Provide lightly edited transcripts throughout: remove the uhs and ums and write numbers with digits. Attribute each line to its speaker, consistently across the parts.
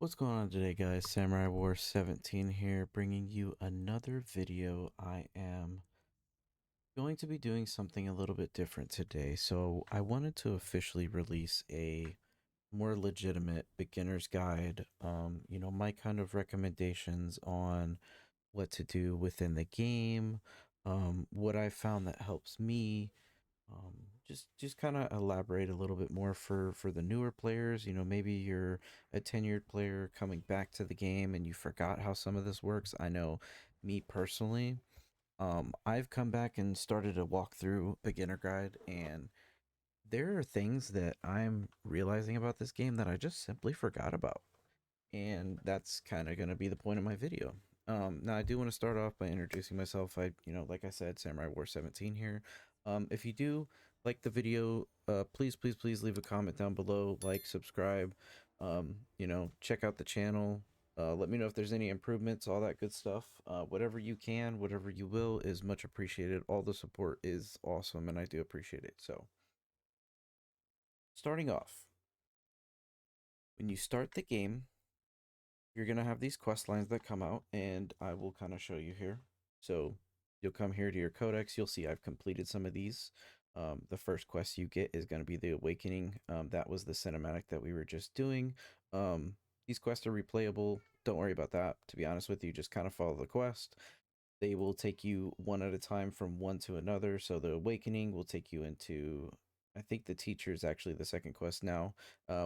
Speaker 1: What's going on today, guys? Samurai War 17 here, bringing you another video. I am going to be doing something a little bit different today. So I wanted to officially release a more legitimate beginner's guide, my kind of recommendations on what to do within the game, what I found that helps me, um, just kind of elaborate a little bit more for the newer players. Maybe you're a tenured player coming back to the game and you forgot how some of this works. I know me personally, I've come back and started a walkthrough beginner guide, and there are things that I'm realizing about this game that I just simply forgot about, and that's kind of going to be the point of my video. Now I do want to start off by introducing myself. Like I said, Samurai War 17 here. If you do like the video, please leave a comment down below, like, subscribe, check out the channel. Let me know if there's any improvements, all that good stuff. Whatever you can, whatever you will is much appreciated. All the support is awesome, and I do appreciate it. So, starting off, when you start the game, you're gonna have these quest lines that come out, and I will kind of show you here. So you'll come here to your codex. You'll see I've completed some of these. The first quest you get is going to be the awakening. That was the cinematic that we were just doing. These quests are replayable. Don't worry about that. To be honest with you, just kind of follow the quest. They will take you one at a time from one to another. So the awakening will take you into, I think the teacher is actually the second quest now,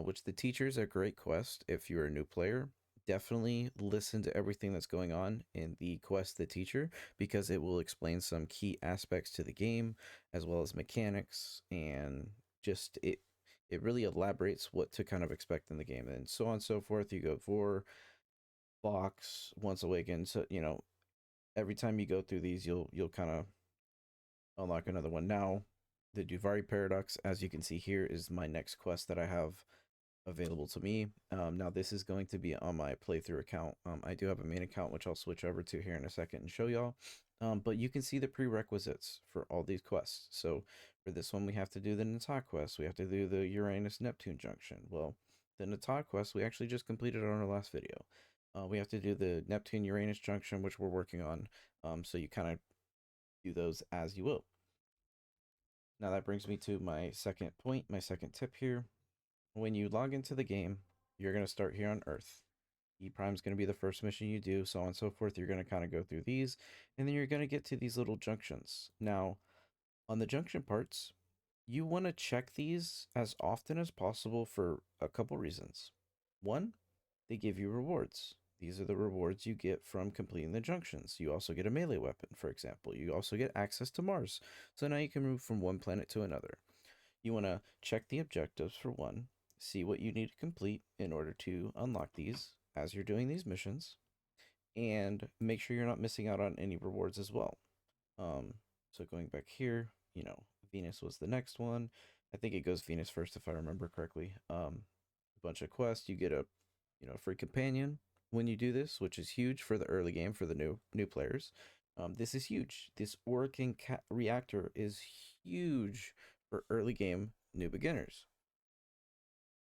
Speaker 1: which the teacher is a great quest if you're a new player. Definitely listen to everything that's going on in the quest the teacher, because it will explain some key aspects to the game as well as mechanics, and just it really elaborates what to kind of expect in the game, and so on and so forth. You go for box once awakened, so every time you go through these, you'll kind of unlock another one. Now, the Duvari Paradox, as you can see here, is my next quest that I have available to me. Now, this is going to be on my playthrough account. I do have a main account, which I'll switch over to here in a second and show y'all. But you can see the prerequisites for all these quests. So for this one, we have to do the Nata quest. We have to do the Uranus-Neptune junction. Well, the Nata quest we actually just completed on our last video. We have to do the Neptune-Uranus junction, which we're working on. So you kind of do those as you will. Now that brings me to my second point, my second tip here. When you log into the game, you're going to start here on Earth. E Prime is going to be the first mission you do, so on and so forth. You're going to kind of go through these, and then you're going to get to these little junctions. Now, on the junction parts, you want to check these as often as possible for a couple reasons. One, they give you rewards. These are the rewards you get from completing the junctions. You also get a melee weapon, for example. You also get access to Mars. So now you can move from one planet to another. You want to check the objectives for one, see what you need to complete in order to unlock these as you're doing these missions, and make sure you're not missing out on any rewards as well. So going back here, Venus was the next one. I think it goes Venus first if I remember correctly. A bunch of quests. You get a free companion when you do this, which is huge for the early game for the new players. This is huge. This Orican reactor is huge for early game new beginners.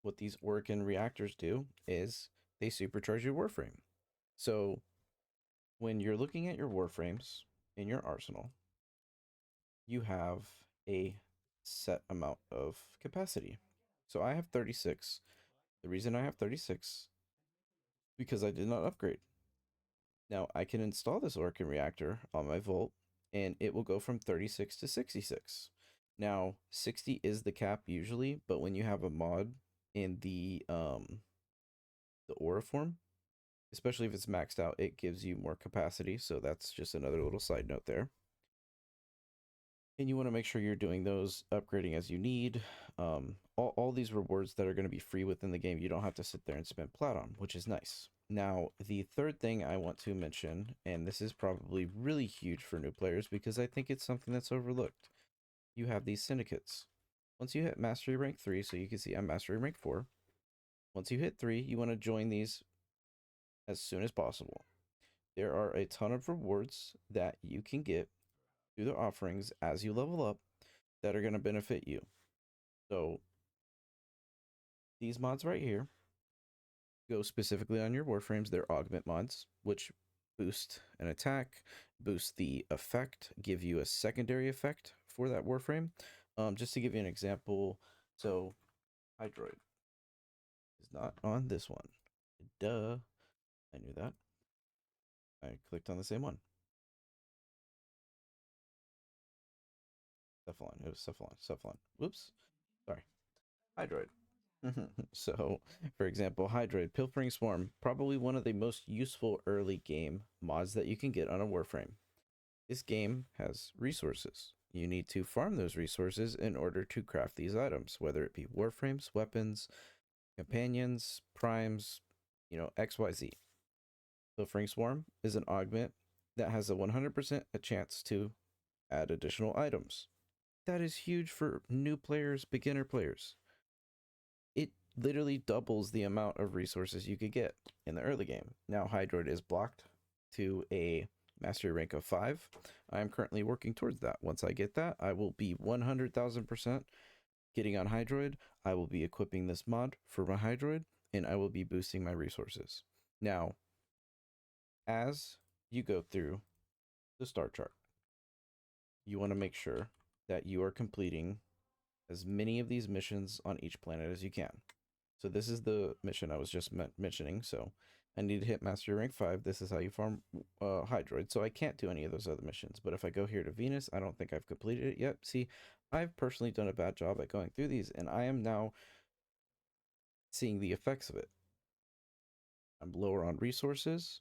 Speaker 1: What these Orican reactors do is they supercharge your Warframe. So when you're looking at your Warframes in your arsenal, you have a set amount of capacity. So I have 36. The reason I have 36 because I did not upgrade. Now I can install this Orkin reactor on my Volt, and it will go from 36 to 66. Now 60 is the cap usually, but when you have a mod in the aura form, especially if it's maxed out, it gives you more capacity. So that's just another little side note there. And you want to make sure you're doing those upgrading as you need. All these rewards that are going to be free within the game, you don't have to sit there and spend plat on, which is nice. Now, the third thing I want to mention, and this is probably really huge for new players because I think it's something that's overlooked. You have these syndicates. Once you hit Mastery Rank 3, so you can see I'm Mastery Rank 4. Once you hit 3, you want to join these as soon as possible. There are a ton of rewards that you can get through the offerings as you level up that are going to benefit you. So these mods right here go specifically on your Warframes, they're augment mods, which boost an attack, boost the effect, give you a secondary effect for that Warframe. Just to give you an example, so Hydroid is not on this one. Duh. I knew that. I clicked on the same one. Cephalon. It was Cephalon. Cephalon. Whoops. Sorry. Hydroid. So, for example, Hydroid, Pilfering Swarm, probably one of the most useful early game mods that you can get on a Warframe. This game has resources. You need to farm those resources in order to craft these items, whether it be Warframes, weapons, companions, primes, XYZ. Pilfering Swarm is an augment that has a 100% a chance to add additional items. That is huge for new players, beginner players. It literally doubles the amount of resources you could get in the early game. Now, Hydroid is blocked to a mastery rank of 5. I am currently working towards that. Once I get that, I will be 100,000% getting on Hydroid. I will be equipping this mod for my Hydroid, and I will be boosting my resources. Now, as you go through the star chart, you want to make sure that you are completing as many of these missions on each planet as you can. So this is the mission I was just mentioning. So I need to hit Mastery Rank 5. This is how you farm Hydroid. So I can't do any of those other missions. But if I go here to Venus, I don't think I've completed it yet. See, I've personally done a bad job at going through these, and I am now seeing the effects of it. I'm lower on resources.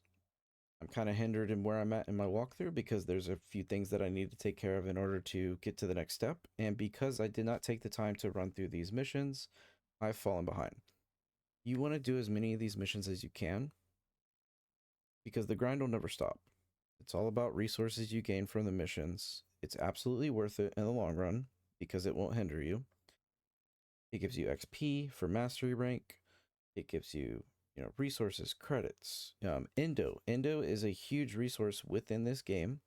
Speaker 1: I'm kind of hindered in where I'm at in my walkthrough because there's a few things that I need to take care of in order to get to the next step. And because I did not take the time to run through these missions, I've fallen behind. You want to do as many of these missions as you can because the grind will never stop. It's all about resources you gain from the missions. It's absolutely worth it in the long run because it won't hinder you. It gives you XP for mastery rank. It gives you, resources, credits. Endo is a huge resource within this game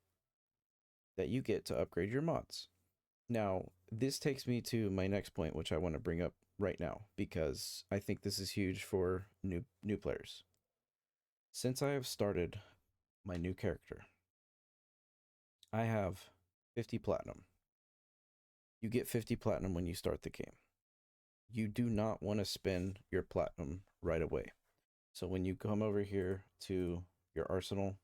Speaker 1: that you get to upgrade your mods. Now, this takes me to my next point, which I want to bring up right now because I think this is huge for new players. Since I have started my new character, I have 50 platinum. You get 50 platinum when you start the game. You do not want to spend your platinum right away. So when you come over here to your arsenal,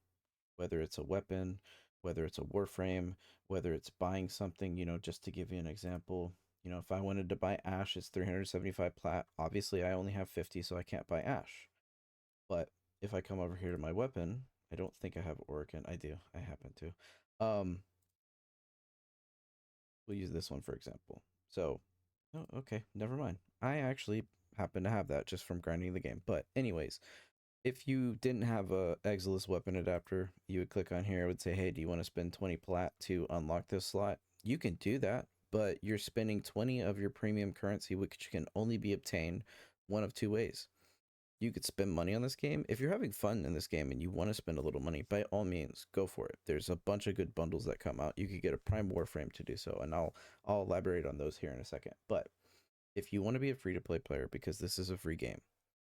Speaker 1: whether it's a weapon, whether it's a warframe, whether it's buying something, just to give you an example, if I wanted to buy ash, it's 375 plat. Obviously, I only have 50, so I can't buy ash. But if I come over here to my weapon, I don't think I have Orokin. I do. I happen to. We'll use this one for example. So, oh, okay, never mind. I actually happen to have that just from grinding the game. But anyways, if you didn't have a Exilus weapon adapter, you would click on here. It would say, hey, do you want to spend 20 plat to unlock this slot? You can do that, but you're spending 20 of your premium currency, which can only be obtained one of two ways. You could spend money on this game. If you're having fun in this game and you want to spend a little money, by all means, go for it. There's a bunch of good bundles that come out. You could get a Prime Warframe to do so, and I'll elaborate on those here in a second. But if you want to be a free-to-play player, because this is a free game,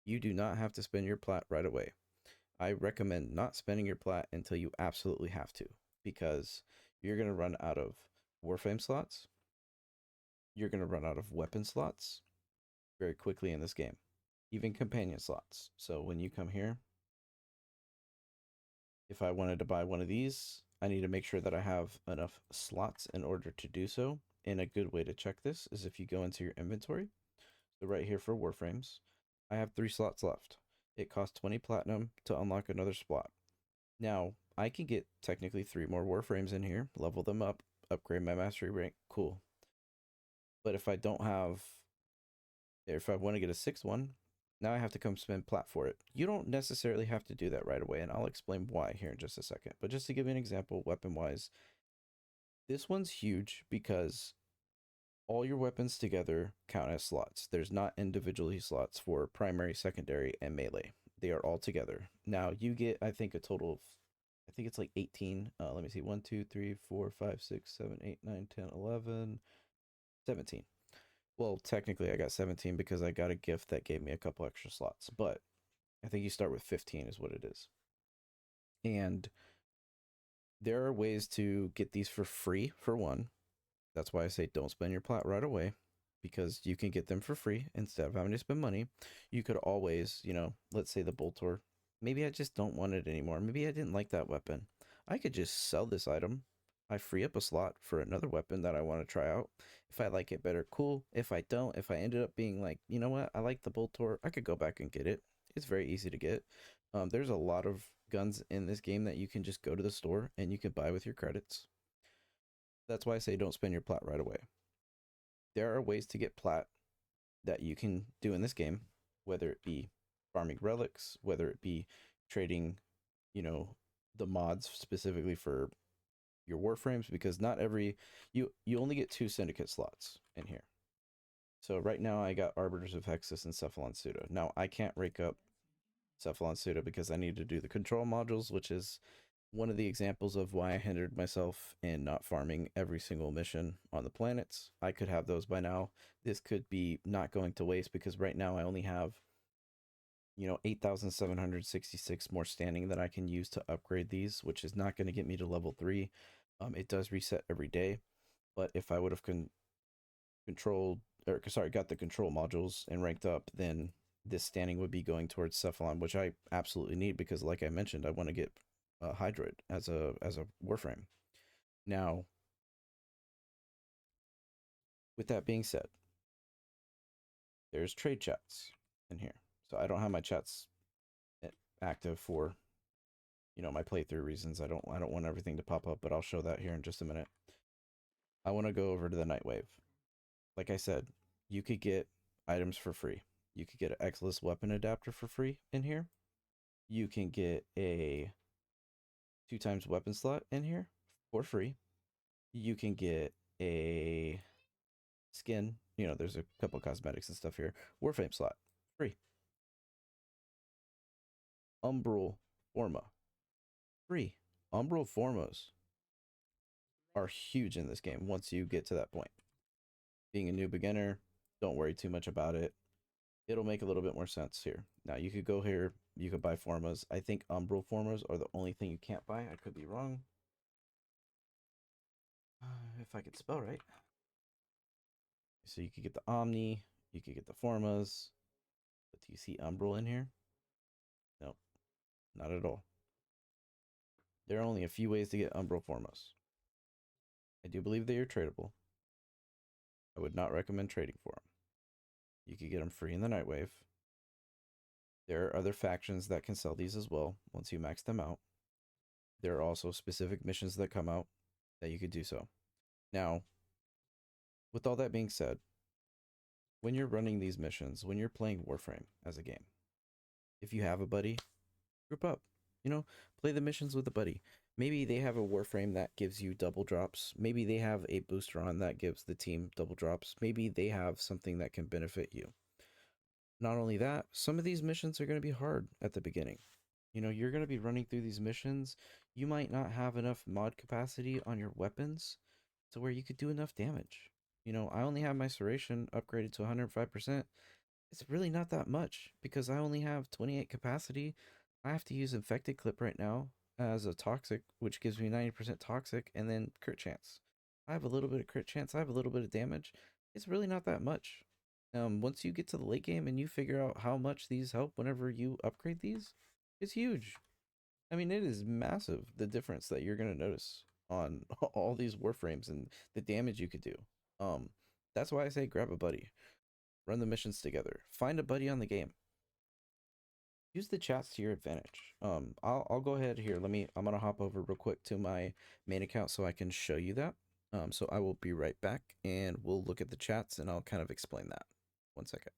Speaker 1: you do not have to spend your plat right away. I recommend not spending your plat until you absolutely have to, because you're going to run out of Warframe slots. You're going to run out of weapon slots very quickly in this game, even companion slots. So when you come here, if I wanted to buy one of these, I need to make sure that I have enough slots in order to do so. And a good way to check this is if you go into your inventory. So right here for Warframes, I have 3 slots left. It costs 20 platinum to unlock another slot. Now, I can get technically 3 more Warframes in here, level them up, upgrade my mastery rank, cool. But if I don't have, if I want to get a 6th one, now I have to come spend plat for it. You don't necessarily have to do that right away, and I'll explain why here in just a second. But just to give you an example, weapon-wise, this one's huge because all your weapons together count as slots. There's not individually slots for primary, secondary, and melee. They are all together. Now you get, I think, a total of, I think it's like 18. Let me see, 1, 2, 3, 4, 5, 6, 7, 8, 9, 10, 11, 17. Well, technically I got 17 because I got a gift that gave me a couple extra slots. But I think you start with 15 is what it is. And there are ways to get these for free, for one. That's why I say don't spend your plat right away, because you can get them for free instead of having to spend money. You could always, let's say the Boltor, maybe I just don't want it anymore. Maybe I didn't like that weapon. I could just sell this item. I free up a slot for another weapon that I want to try out. If I like it better, cool. If I don't, if I ended up being like, you know what, I like the Boltor, I could go back and get it. It's very easy to get. There's a lot of guns in this game that you can just go to the store and you can buy with your credits. That's why I say don't spend your plat right away. There are ways to get plat that you can do in this game, whether it be farming relics, whether it be trading, you know, the mods specifically for your warframes, because not every you only get 2 syndicate slots in here. So right now I got Arbiters of Hexus and Cephalon Suda. Now I can't rake up Cephalon Suda because I need to do the control modules, which is one of the examples of why I hindered myself in not farming every single mission on the planets. I could have those by now. This could be not going to waste because right now I only have, 8,766 more standing that I can use to upgrade these, which is not going to get me to level 3. It does reset every day, but if I would have got the control modules and ranked up, then this standing would be going towards Cephalon, which I absolutely need because, like I mentioned, I want to get Hydroid as a Warframe. Now, with that being said, there's trade chats in here. So I don't have my chats active for my playthrough reasons. I don't want everything to pop up, but I'll show that here in just a minute. I want to go over to the Nightwave. Like I said, you could get items for free. You could get an Exilus weapon adapter for free in here. You can get a 2x weapon slot in here for free. You can get a skin. There's a couple cosmetics and stuff here. Warframe slot, free. Umbral Forma, free. Umbral Formos are huge in this game once you get to that point. Being a new beginner, don't worry too much about it. It'll make a little bit more sense here. Now, you could go here, you could buy Formas. I think Umbral Formas are the only thing you can't buy. I could be wrong. If I could spell right. So you could get the Omni, you could get the Formas, but do you see Umbral in here? Nope, not at all. There are only a few ways to get Umbral Formos. I do believe they are tradable. I would not recommend trading for them. You could get them free in the Nightwave. There are other factions that can sell these as well once you max them out. There are also specific missions that come out that you could do so. Now, with all that being said, when you're running these missions, when you're playing Warframe as a game, if you have a buddy, group up. Play the missions with a buddy. Maybe they have a Warframe that gives you double drops. Maybe they have a booster on that gives the team double drops. Maybe they have something that can benefit you. Not only that, some of these missions are going to be hard at the beginning. You're going to be running through these missions. You might not have enough mod capacity on your weapons to where you could do enough damage. I only have my Serration upgraded to 105%. It's really not that much because I only have 28 capacity. I have to use Infected Clip right now as a toxic, which gives me 90% toxic and then crit chance. I have a little bit of crit chance. I have a little bit of damage. It's really not that much. Once you get to the late game and you figure out how much these help whenever you upgrade these, it's huge. I mean, it is massive, the difference that you're going to notice on all these Warframes and the damage you could do. That's why I say grab a buddy. Run the missions together. Find a buddy on the game. Use the chats to your advantage. I'll go ahead here. I'm gonna hop over real quick to my main account so I can show you that. So I will be right back and we'll look at the chats and I'll kind of explain that. One second.